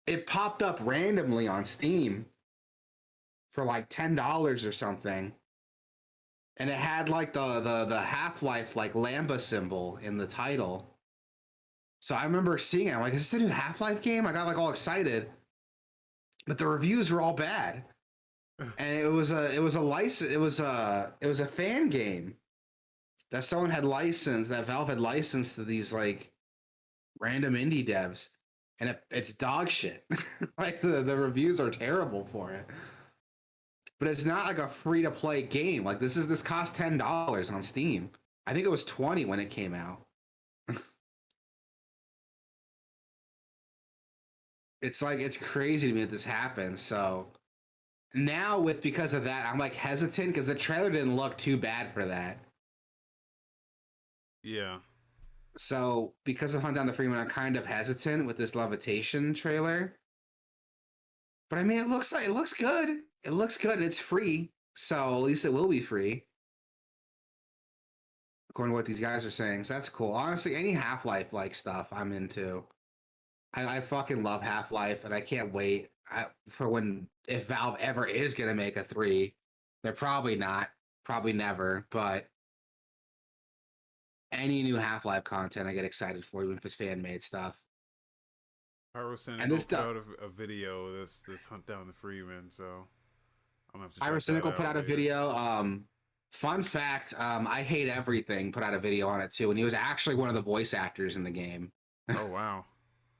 it popped up randomly on Steam for like $10 or something, and it had like the Half-Life like Lambda symbol in the title. So I remember seeing it. I'm like, is this a new Half-Life game? I got like all excited, but the reviews were all bad, and it was a license. It was a fan game that someone had licensed, that Valve had licensed to these like random indie devs, and it's dog shit. Like the reviews are terrible for it. But it's not like a free to play game. Like this cost $10 on Steam. I think it was 20 when it came out. It's like it's crazy to me that this happened. So now because of that, I'm like hesitant because the trailer didn't look too bad for that. Yeah. So because of Hunt Down the Freeman, I'm kind of hesitant with this Levitation trailer. But I mean, it looks good. It looks good. It's free, so at least it will be free, according to what these guys are saying. So that's cool. Honestly, any Half-Life like stuff, I'm into. I fucking love Half-Life, and I can't wait for when if Valve ever is gonna make a 3. They're probably not, probably never. But any new Half-Life content, I get excited for, even if it's fan made stuff. And this Pyrocynical put stuff. out a video this Hunt Down the Freeman, so I'm gonna have to Ira check that Cynical put out out a later. video. Fun fact, I Hate Everything put out a video on it too, and he was actually one of the voice actors in the game, Oh wow.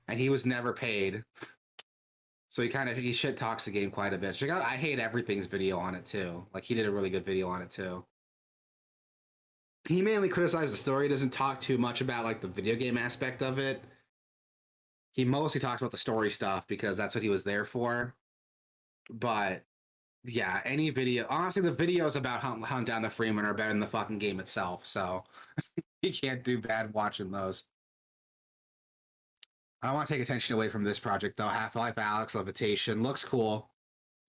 and he was never paid. So he shit talks the game quite a bit. Check out I Hate Everything's video on it too. Like he did a really good video on it too. He mainly criticized the story, doesn't talk too much about like the video game aspect of it. He mostly talks about the story stuff because that's what he was there for. But yeah, any video. Honestly, the videos about Hunt Down the Freeman are better than the fucking game itself. So you can't do bad watching those. I don't want to take attention away from this project though. Half-Life Alyx Levitation looks cool.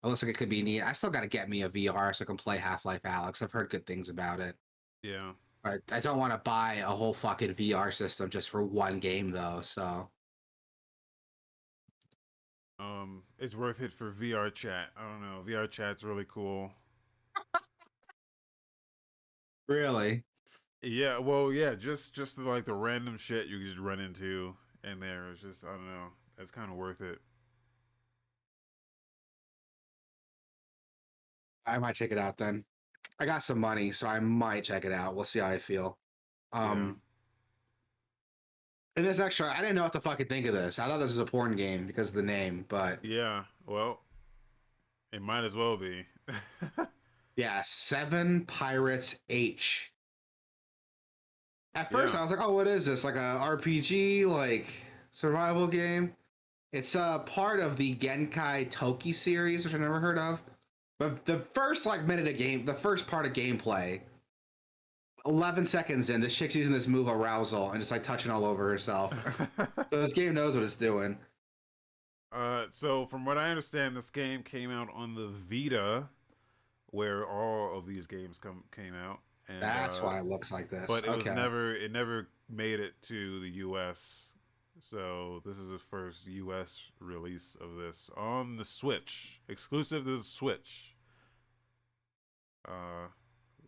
It looks like it could be neat. I still got to get me a VR so I can play Half-Life Alyx. I've heard good things about it. Yeah. I don't want to buy a whole fucking VR system just for one game though. So It's worth it for VR chat. I don't know. VR chat's really cool. really, Yeah, well, yeah, just like the random shit you just run into in there. It's just I don't know. It's kind of worth it. I might check it out then. I got some money, so I might check it out. We'll see how I feel. Yeah. Um, And this extra, I didn't know what to fucking think of this. I thought this was a porn game because of the name, but Yeah. Well, it might as well be. yeah, Seven Pirates H. At first, Yeah. I was like, "Oh, what is this? Like a RPG, like survival game?" It's a part of the Genkai Toki series, which I never heard of. But the first like minute of game, the first part of gameplay, 11 seconds in, this chick's using this move arousal and just like touching all over herself. So this game knows what it's doing. So from what I understand, this game came out on the Vita, where all of these games came out, and That's why it looks like this. but Okay. it never made it to the U.S. So this is the first U.S. release of this on the Switch, exclusive to the Switch. Uh,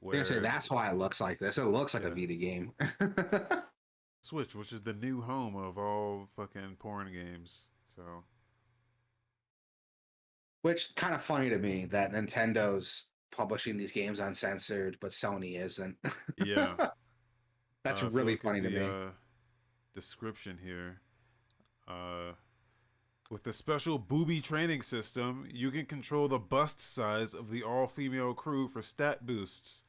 I'm gonna say where that's why it looks like this. It looks like a yeah, Vita game. Switch, which is the new home of all fucking porn games. So Which kind of funny to me that Nintendo's publishing these games uncensored, but Sony isn't. yeah, That's if you really look at funny to the me. description here, uh, with the special booby training system, you can control the bust size of the all-female crew for stat boosts,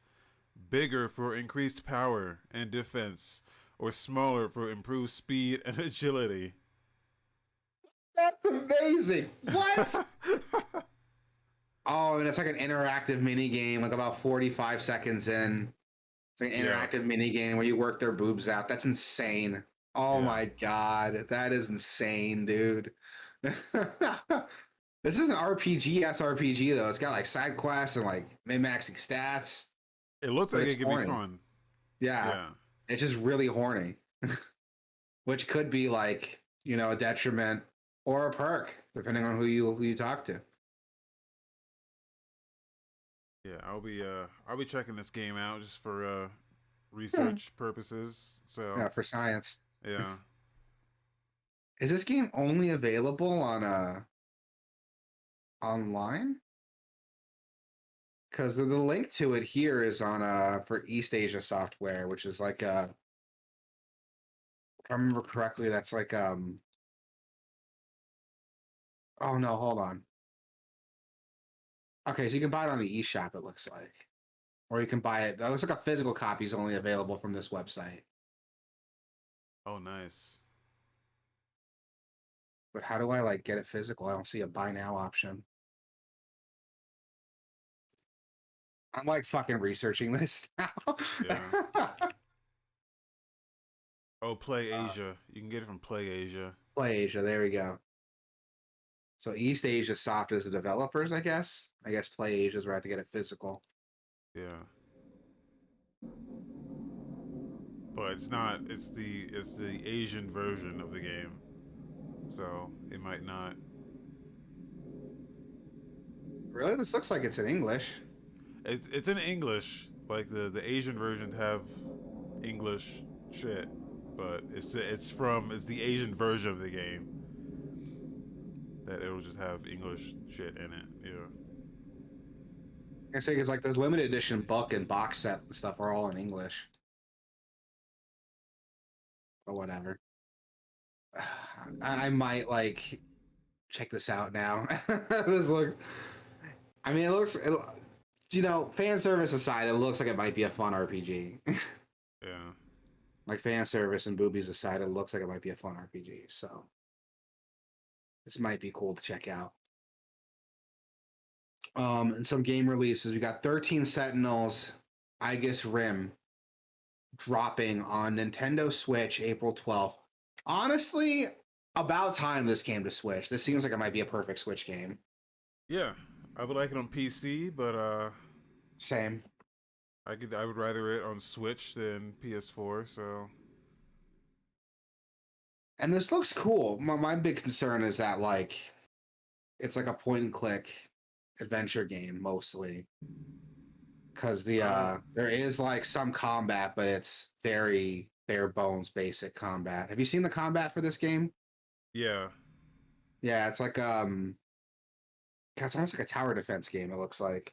bigger for increased power and defense, or smaller for improved speed and agility. That's amazing. What? Oh, and it's like an interactive mini game, like about 45 seconds in. It's like an Yeah, interactive mini game where you work their boobs out. That's insane. Oh yeah. my god, that is insane, dude. This is an RPG RPG though. It's got like side quests and like min-maxing stats, It looks but like it's it could be horny. fun. Yeah, Yeah, it's just really horny, which could be like a detriment or a perk, depending on who you talk to. Yeah, I'll be checking this game out just for Hmm. research purposes. So Yeah, for science. yeah. Is this game only available on online? Because the link to it here is on for East Asia Software, which is like if I remember correctly, that's like oh no, hold on. Okay, so you can buy it on the eShop, it looks like. Or you can buy it. That looks like a physical copy is only available from this website. Oh, nice. But how do I like get it physical? I don't see a buy now option. I'm like fucking researching this now. Yeah. Oh, Play uh, Asia. You can get it from Play Asia. Play Asia, there we go. So East Asia Soft is the developers, I guess. I guess Play Asia is where I have to get it physical. Yeah. But it's not. It's the Asian version of the game. So it might not. Really? This looks like it's in English. It's in English. Like the Asian versions have English shit, but it's the Asian version of the game that it'll just have English shit in it. Yeah. I say it's like this limited edition book and box set and stuff are all in English. But whatever. I might like check this out now. This looks. I mean, fan service aside, it looks like it might be a fun RPG. Yeah. Like fan service and boobies aside, it looks like it might be a fun RPG. So this might be cool to check out. And some game releases. We got 13 Sentinels, I guess Rim dropping on Nintendo Switch April 12th. Honestly, about time this came to Switch. This seems like it might be a perfect Switch game. Yeah. I would like it on PC, but Same. I would rather it on Switch than PS4. So And this looks cool. My big concern is that like it's like a point and click adventure game mostly. Because uh, there is like some combat, but it's very bare bones basic combat. Have you seen the combat for this game? yeah. Yeah, it's like God, it's almost like a tower defense game, it looks like.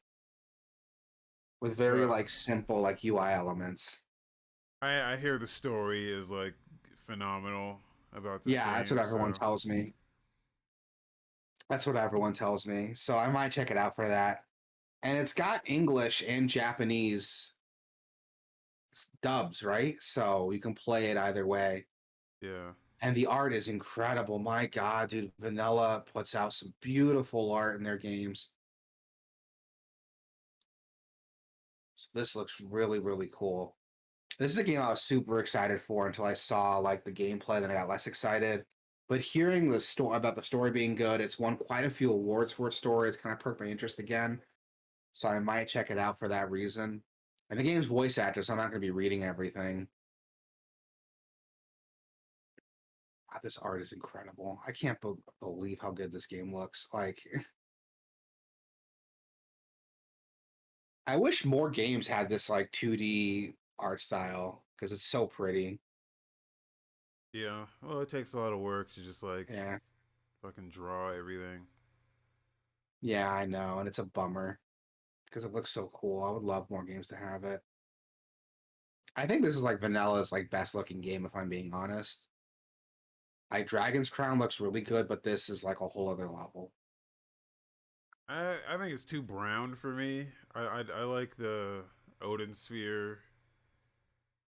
With very But like simple like UI elements. I hear the story is like phenomenal about this Yeah, that's what game. everyone So tells me. That's what everyone tells me. So I might check it out for that. And it's got English and Japanese dubs, right? So you can play it either way. yeah. And the art is incredible. My God, dude, Vanilla puts out some beautiful art in their games. So this looks really, really cool. This is a game I was super excited for until I saw like the gameplay, then I got less excited. But hearing the story about the story being good, it's won quite a few awards for its story. It's kind of perked my interest again. So I might check it out for that reason. And the game's voice actor, so I'm not going to be reading everything. God, this art is incredible. I can't believe how good this game looks. Like, I wish more games had this like 2D art style because it's so pretty. Yeah. Well, it takes a lot of work to just like Yeah, fucking draw everything. yeah, I know, and it's a bummer because it looks so cool. I would love more games to have it. I think this is like Vanilla's like best looking game, if I'm being honest. Like Dragon's Crown looks really good, but this is like a whole other level. I think it's too brown for me. I like the Odin Sphere.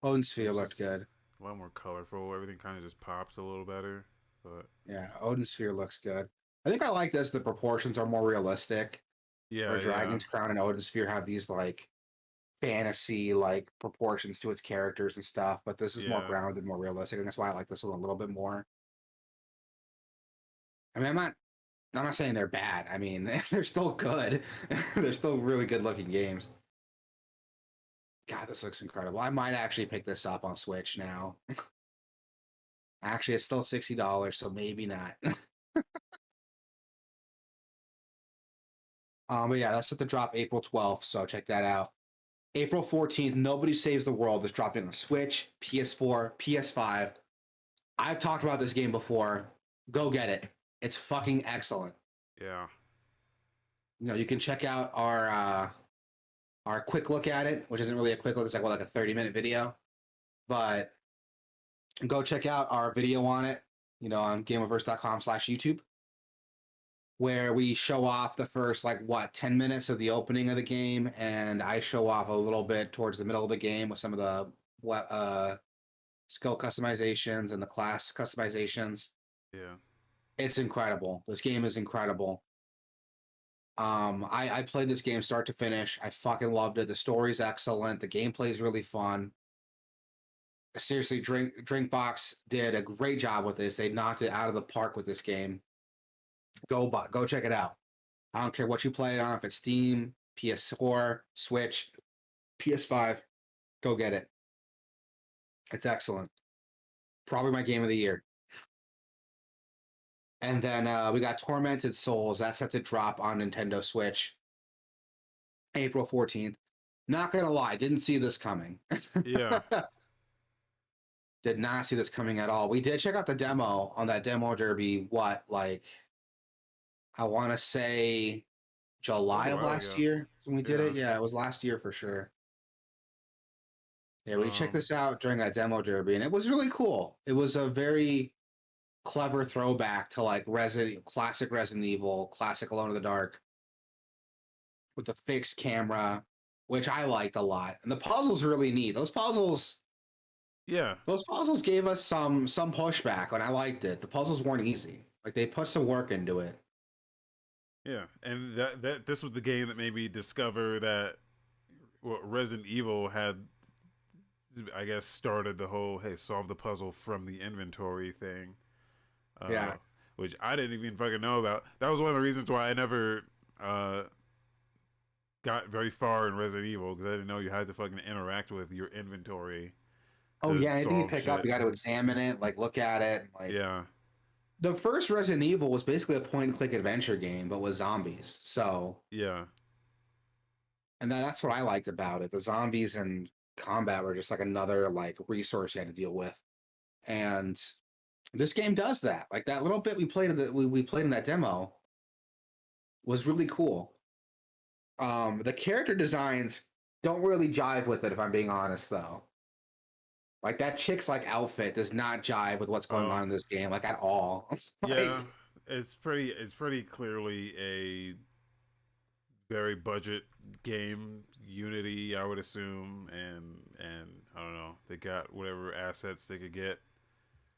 Odin Sphere It's looked just good. a lot more colorful. Everything kind of just pops a little better. But Yeah, Odin Sphere looks good. I think I like this. The proportions are more realistic. yeah, Where yeah, Dragon's Crown and Odin Sphere have these like fantasy like proportions to its characters and stuff, but this is more yeah, grounded, more realistic, and that's why I like this one a little bit more. I mean, I'm not saying they're bad. I mean, they're still good. They're still really good looking games. God, this looks incredible. I might actually pick this up on Switch now. Actually, it's still $60, so maybe not. But yeah, that's set to drop April 12th, so check that out. April 14th, Nobody Saves the World is dropping on Switch, PS4, PS5. I've talked about this game before. Go get it. It's fucking excellent. Yeah. You can check out our quick look at it, which isn't really a quick look. It's like a 30-minute video. But go check out our video on it, on gameaverse.com/YouTube, where we show off the first 10 minutes of the opening of the game, and I show off a little bit towards the middle of the game with some of the skill customizations and the class customizations. Yeah. It's incredible. This game is incredible. I played this game start to finish. I fucking loved it. The story's excellent. The gameplay is really fun. Seriously, Drinkbox did a great job with this. They knocked it out of the park with this game. Go check it out. I don't care what you play it on, if it's Steam, PS4, Switch, PS5, go get it. It's excellent. Probably my game of the year. And then we got Tormented Souls. That's set to drop on Nintendo Switch April 14th. Not going to lie, didn't see this coming. Yeah. Did not see this coming at all. We did check out the demo on that demo derby, I want to say July of last year when we did it. Yeah, it was last year for sure. Yeah, we checked this out during that demo derby, and it was really cool. It was a very clever throwback to classic Resident Evil, classic Alone in the Dark, with the fixed camera, which I liked a lot. And the puzzles were really neat. Those puzzles gave us some pushback, and I liked it. The puzzles weren't easy. They put some work into it. Yeah, and that this was the game that made me discover that Resident Evil had, I guess, started the whole solve the puzzle from the inventory thing. Yeah, which I didn't even fucking know about. That was one of the reasons why I never got very far in Resident Evil, because I didn't know you had to fucking interact with your inventory. Oh yeah, anything you pick up, you got to examine it, look at it. Yeah. The first Resident Evil was basically a point-and-click adventure game, but with zombies. So yeah, and that's what I liked about it. The zombies and combat were just another resource you had to deal with, and this game does that. That little bit we played in that demo was really cool. The character designs don't really jive with it, if I'm being honest, though. That chick's outfit does not jive with what's going on in this game, at all. Yeah, it's pretty clearly a very budget game. Unity, I would assume, and I don't know. They got whatever assets they could get.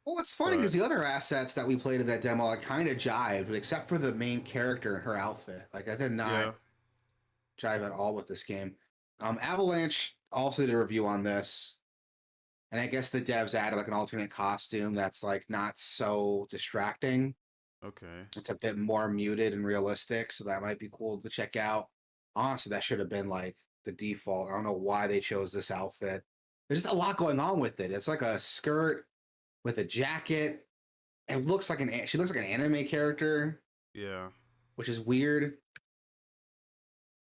Well, it's funny because the other assets that we played in that demo kind of jived, except for the main character and her outfit. That did not jive at all with this game. Avalanche also did a review on this, and I guess the devs added an alternate costume that's not so distracting. Okay. It's a bit more muted and realistic, so that might be cool to check out. Honestly, that should have been the default. I don't know why they chose this outfit. There's just a lot going on with it. It's a skirt with a jacket. She looks like an anime character. Yeah. Which is weird.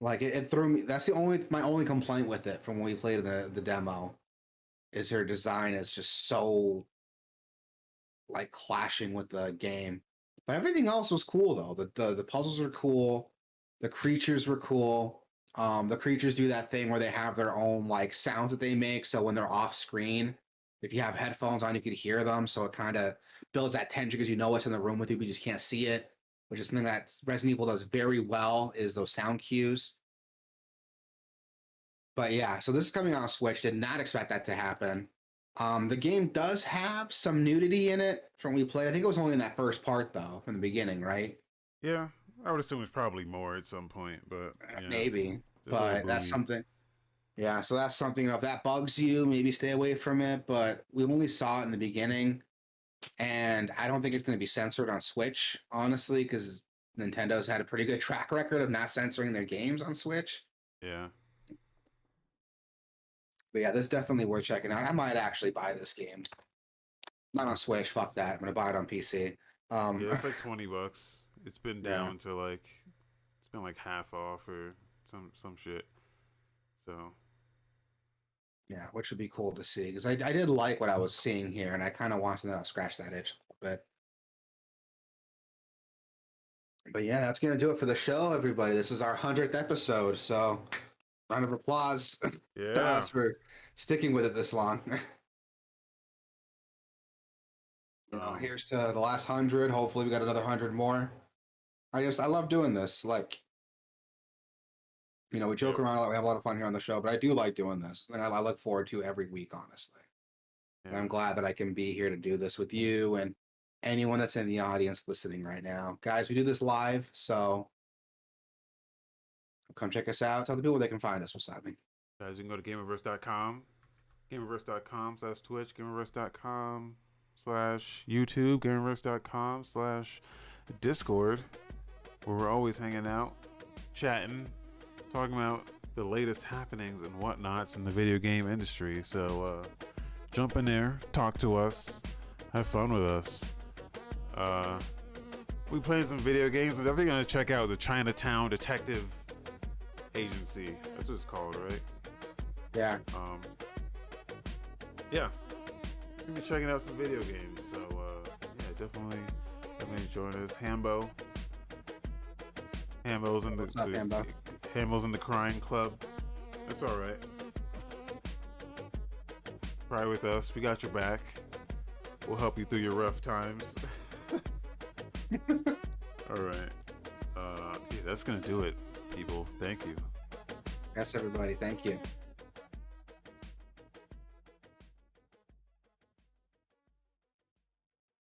It threw me. That's my only complaint with it from when we played the demo, is her design is just so clashing with the game. But everything else was cool though. The puzzles were cool. The creatures were cool. The creatures do that thing where they have their own sounds that they make. So when they're off screen, if you have headphones on, you could hear them. So it kind of builds that tension because you know what's in the room with you, but you just can't see it. Which is something that Resident Evil does very well, is those sound cues. But yeah, so this is coming on Switch. Did not expect that to happen. The game does have some nudity in it from we played. I think it was only in that first part though, from the beginning, right? Yeah, I would assume it's probably more at some point, but yeah. Maybe. But that's something. Yeah, so that's something. If that bugs you, maybe stay away from it. But we only saw it in the beginning, and I don't think it's going to be censored on Switch, honestly, because Nintendo's had a pretty good track record of not censoring their games on Switch. Yeah. But yeah, this is definitely worth checking out. I might actually buy this game. Not on Switch, fuck that. I'm going to buy it on PC. Um, Yeah, it's like $20. It's been yeah, down to like it's been like half off or some shit. So yeah, which would be cool to see because I did like what I was seeing here, and I kind of want to scratch that itch a little bit. But yeah, that's gonna do it for the show, everybody. This is our 100th episode, so round of applause to yeah. us for sticking with it this long. Um Here's to the last 100. Hopefully, we got another 100 more. I love doing this. Like, we yeah, joke around a lot. We have a lot of fun here on the show, but I do like doing this. It's something I look forward to every week, honestly. And yeah. I'm glad that I can be here to do this with you and anyone that's in the audience listening right now. Guys, we do this live, so come check us out. Tell the people where they can find us. What's happening? Guys, you can go to gamerverse.com, gamerverse.com/Twitch, gamerverse.com/YouTube, gamerverse.com/Discord, where we're always hanging out, chatting, talking about the latest happenings and whatnots in the video game industry. So jump in there, talk to us, have fun with us. We playing some video games. We're definitely gonna check out the Chinatown Detective Agency. That's what it's called, right? Yeah. Yeah. We're gonna be checking out some video games. So yeah, definitely join us. Hambo's in What's up, Hambo? Hambo's in the crying club. That's all right. Cry with us. We got your back. We'll help you through your rough times. All right. Yeah, that's gonna do it, people. Thank you. Yes, everybody. Thank you.